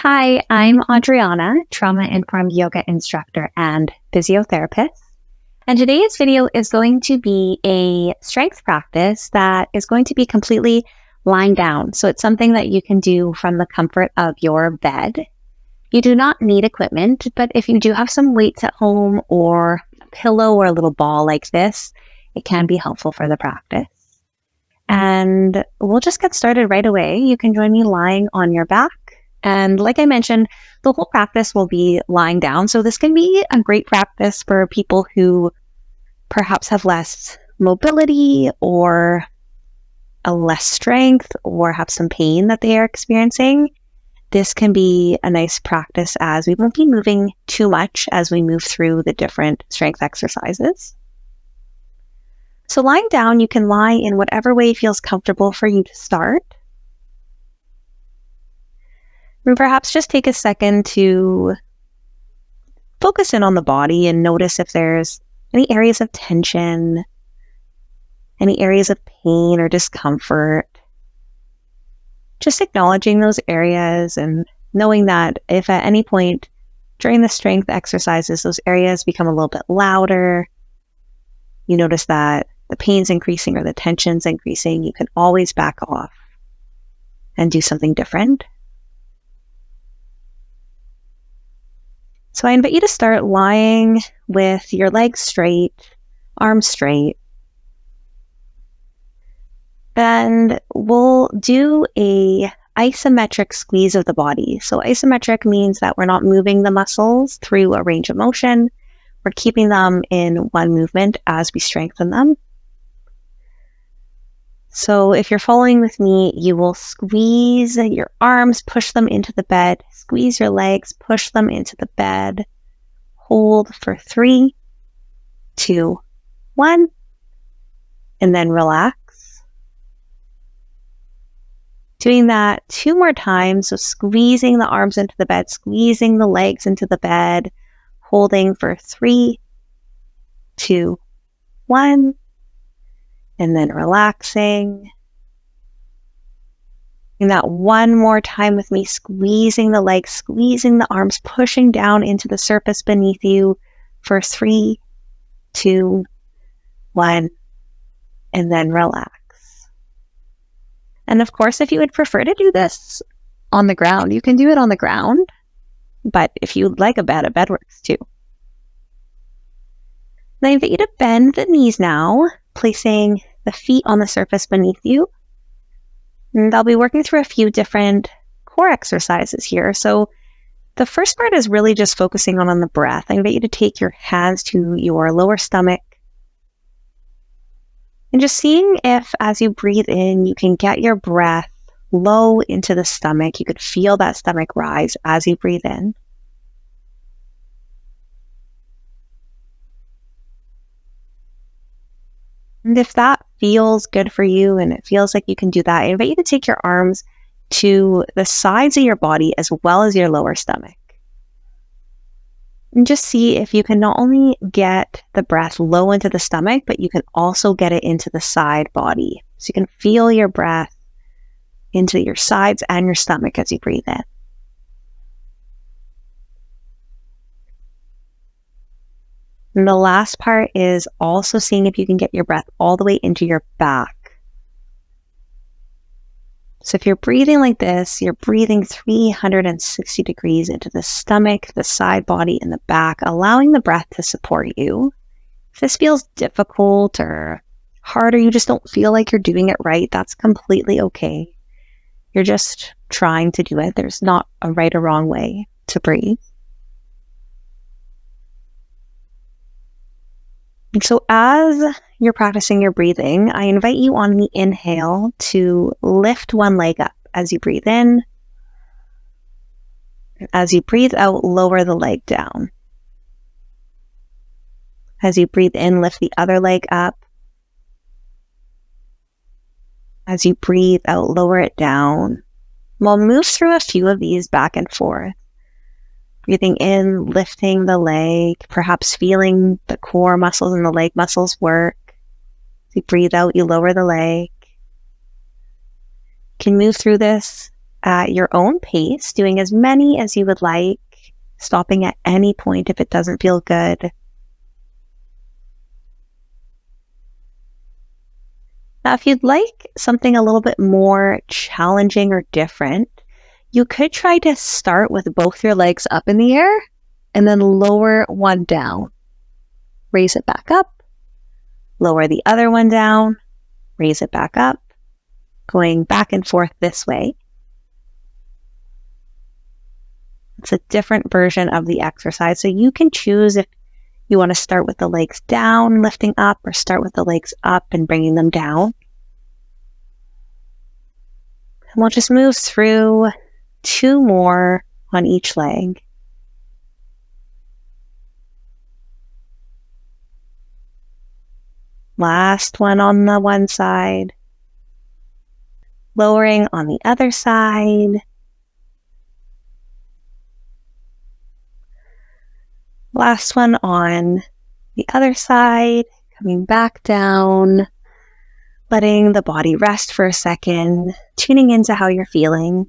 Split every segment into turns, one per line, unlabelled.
Hi, I'm Adriana, trauma-informed yoga instructor and physiotherapist. And today's video is going to be a strength practice that is going to be completely lying down. So it's something that you can do from the comfort of your bed. You do not need equipment, but if you do have some weights at home or a pillow or a little ball like this, it can be helpful for the practice. And we'll just get started right away. You can join me lying on your back. And like I mentioned, the whole practice will be lying down. So this can be a great practice for people who perhaps have less mobility or a less strength or have some pain that they are experiencing. This can be a nice practice as we won't be moving too much as we move through the different strength exercises. So lying down, you can lie in whatever way feels comfortable for you to start. And perhaps just take a second to focus in on the body and notice if there's any areas of tension, any areas of pain or discomfort. Just acknowledging those areas and knowing that if at any point during the strength exercises, those areas become a little bit louder, you notice that the pain's increasing or the tension's increasing, you can always back off and do something different. So I invite you to start lying with your legs straight, arms straight. And we'll do a isometric squeeze of the body. So isometric means that we're not moving the muscles through a range of motion. We're keeping them in one movement as we strengthen them. So if you're following with me, you will squeeze your arms, push them into the bed, squeeze your legs, push them into the bed, hold for 3, 2, 1, and then relax. Doing that 2 more times, so squeezing the arms into the bed, squeezing the legs into the bed, holding for 3, 2, 1, and then relaxing. And that 1 more time with me, squeezing the legs, squeezing the arms, pushing down into the surface beneath you for 3, 2, 1, and then relax. And of course, if you would prefer to do this on the ground, you can do it on the ground. But if you'd like a bed works too. And I invite you to bend the knees now, placing the feet on the surface beneath you. And I'll be working through a few different core exercises here. So the first part is really just focusing on the breath. I invite you to take your hands to your lower stomach and just seeing if as you breathe in, you can get your breath low into the stomach. You could feel that stomach rise as you breathe in. And if that feels good for you and it feels like you can do that, I invite you to take your arms to the sides of your body as well as your lower stomach. And just see if you can not only get the breath low into the stomach, but you can also get it into the side body. So you can feel your breath into your sides and your stomach as you breathe in. And the last part is also seeing if you can get your breath all the way into your back. So if you're breathing like this, you're breathing 360 degrees into the stomach, the side body, and the back, allowing the breath to support you. If this feels difficult or hard, or you just don't feel like you're doing it right, that's completely okay. You're just trying to do it. There's not a right or wrong way to breathe. And so as you're practicing your breathing, I invite you on the inhale to lift one leg up as you breathe in. As you breathe out, lower the leg down. As you breathe in, lift the other leg up. As you breathe out, lower it down. We'll move through a few of these back and forth. Breathing in, lifting the leg, perhaps feeling the core muscles and the leg muscles work. As you breathe out, you lower the leg. You can move through this at your own pace, doing as many as you would like, stopping at any point if it doesn't feel good. Now, if you'd like something a little bit more challenging or different, you could try to start with both your legs up in the air and then lower one down. Raise it back up, lower the other one down, raise it back up, going back and forth this way. It's a different version of the exercise, so you can choose if you want to start with the legs down, lifting up, or start with the legs up and bringing them down. And we'll just move through 2 more on each leg. Last one on the one side. Lowering on the other side. Last one on the other side, coming back down, letting the body rest for a second, tuning into how you're feeling.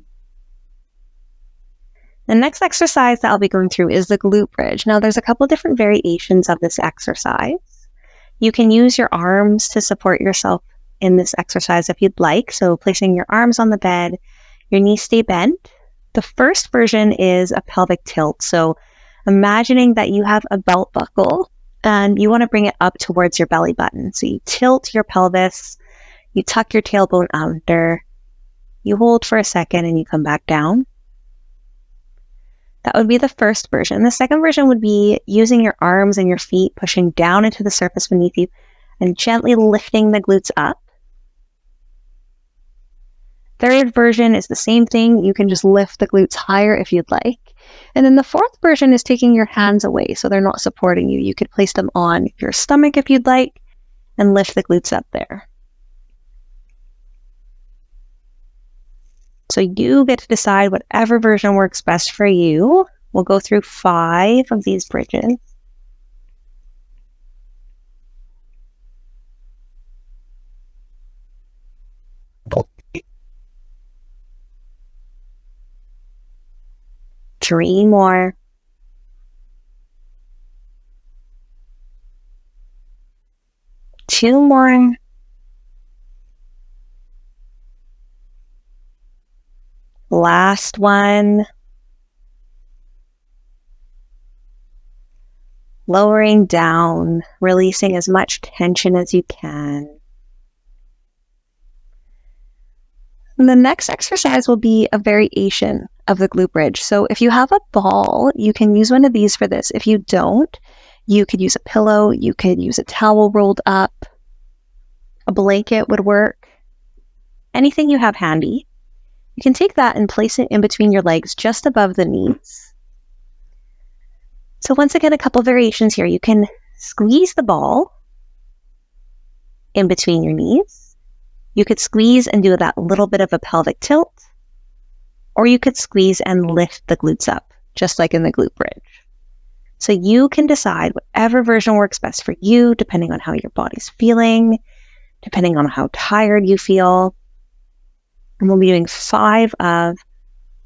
The next exercise that I'll be going through is the glute bridge. Now, there's a couple different variations of this exercise. You can use your arms to support yourself in this exercise if you'd like. So placing your arms on the bed, your knees stay bent. The first version is a pelvic tilt. So imagining that you have a belt buckle and you want to bring it up towards your belly button. So you tilt your pelvis, you tuck your tailbone under, you hold for a second and you come back down. That would be the first version. The second version would be using your arms and your feet, pushing down into the surface beneath you and gently lifting the glutes up. Third version is the same thing. You can just lift the glutes higher if you'd like. And then the fourth version is taking your hands away so they're not supporting you. You could place them on your stomach if you'd like and lift the glutes up there. So you get to decide whatever version works best for you. We'll go through 5 of these bridges. Three more. Two more. Last one. Lowering down, releasing as much tension as you can. And the next exercise will be a variation of the glute bridge. So if you have a ball, you can use one of these for this. If you don't, you could use a pillow, you could use a towel rolled up, a blanket would work, anything you have handy. You can take that and place it in between your legs, just above the knees. So once again, a couple variations here. You can squeeze the ball in between your knees. You could squeeze and do that little bit of a pelvic tilt, or you could squeeze and lift the glutes up, just like in the glute bridge. So you can decide whatever version works best for you, depending on how your body's feeling, depending on how tired you feel. And we'll be doing 5 of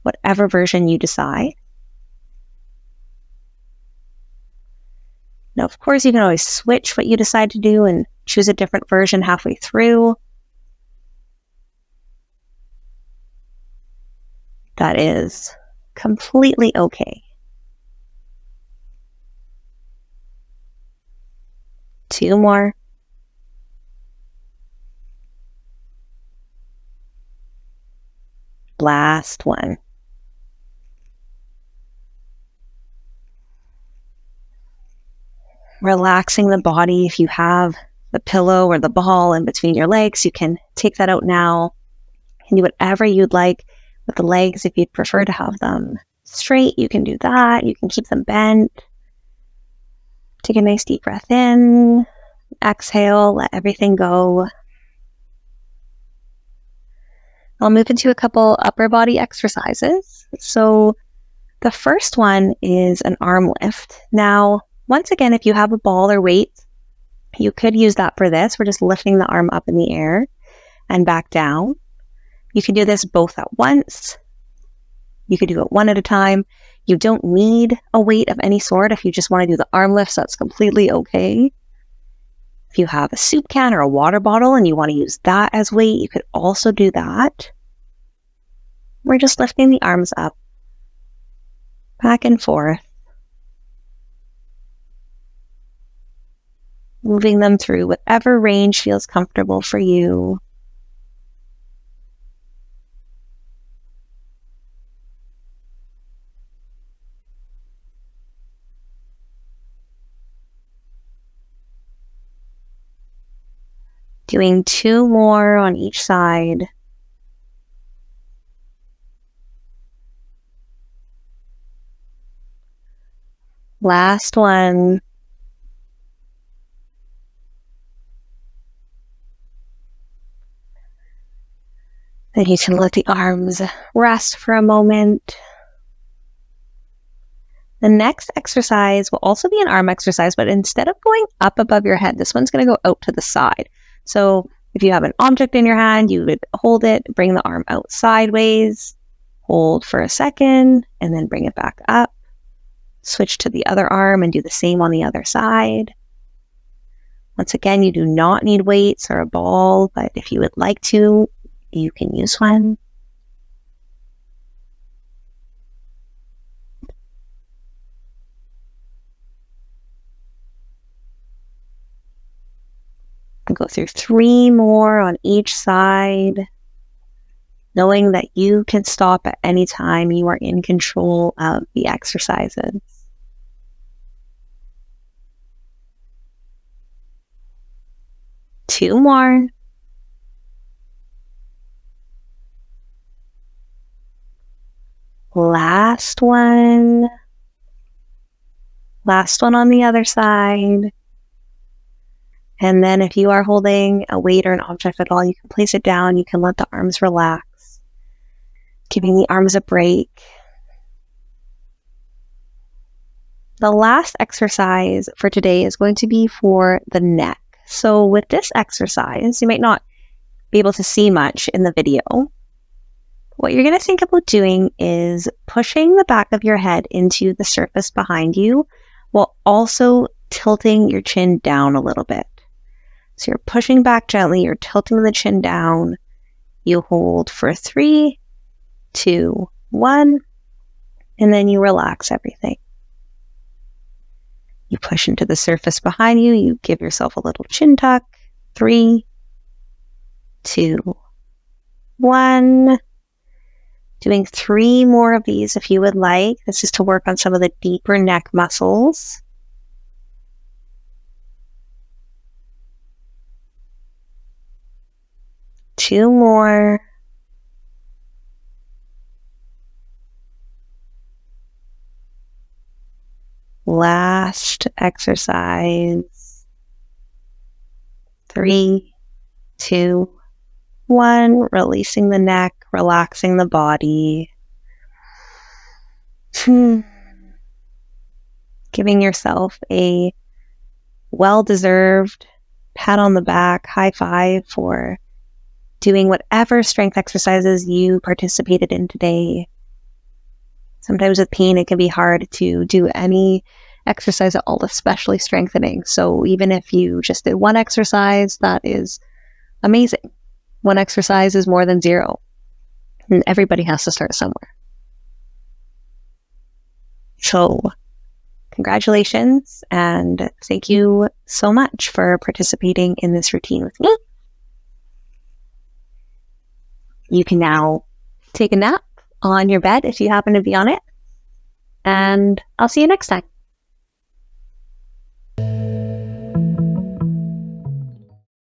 whatever version you decide. Now, of course, you can always switch what you decide to do and choose a different version halfway through. That is completely okay. 2 more. Last one. Relaxing the body. If you have the pillow or the ball in between your legs, you can take that out now and do whatever you'd like with the legs. If you'd prefer to have them straight, you can do that. You can keep them bent. Take a nice deep breath in. Exhale, let everything go. I'll move into a couple upper body exercises. So the first one is an arm lift. Now, once again, if you have a ball or weight, you could use that for this. We're just lifting the arm up in the air and back down. You can do this both at once. You could do it one at a time. You don't need a weight of any sort. If you just want to do the arm lifts, that's completely okay. If you have a soup can or a water bottle and you want to use that as weight, you could also do that. We're just lifting the arms up, back and forth, moving them through whatever range feels comfortable for you. Doing 2 more on each side. Last one. Then you can let the arms rest for a moment. The next exercise will also be an arm exercise, but instead of going up above your head, this one's going to go out to the side. So if you have an object in your hand, you would hold it, bring the arm out sideways, hold for a second, and then bring it back up. Switch to the other arm and do the same on the other side. Once again, you do not need weights or a ball, but if you would like to, you can use one. Go through 3 more on each side, knowing that you can stop at any time. You are in control of the exercises. Two more. Last one. Last one on the other side. And then if you are holding a weight or an object at all, you can place it down. You can let the arms relax, giving the arms a break. The last exercise for today is going to be for the neck. So with this exercise, you might not be able to see much in the video. What you're going to think about doing is pushing the back of your head into the surface behind you while also tilting your chin down a little bit. So you're pushing back gently, you're tilting the chin down. You hold for 3, 2, 1, and then you relax everything. You push into the surface behind you, you give yourself a little chin tuck. 3, 2, 1. Doing 3 more of these if you would like. This is to work on some of the deeper neck muscles. Two more. Last exercise. 3, 2, 1. Releasing the neck, relaxing the body. Giving yourself a well-deserved pat on the back, high five for doing whatever strength exercises you participated in today. Sometimes with pain, it can be hard to do any exercise at all, especially strengthening. So even if you just did one exercise, that is amazing. One exercise is more than 0. And everybody has to start somewhere. So congratulations, and thank you so much for participating in this routine with me. You can now take a nap on your bed if you happen to be on it, and I'll see you next time.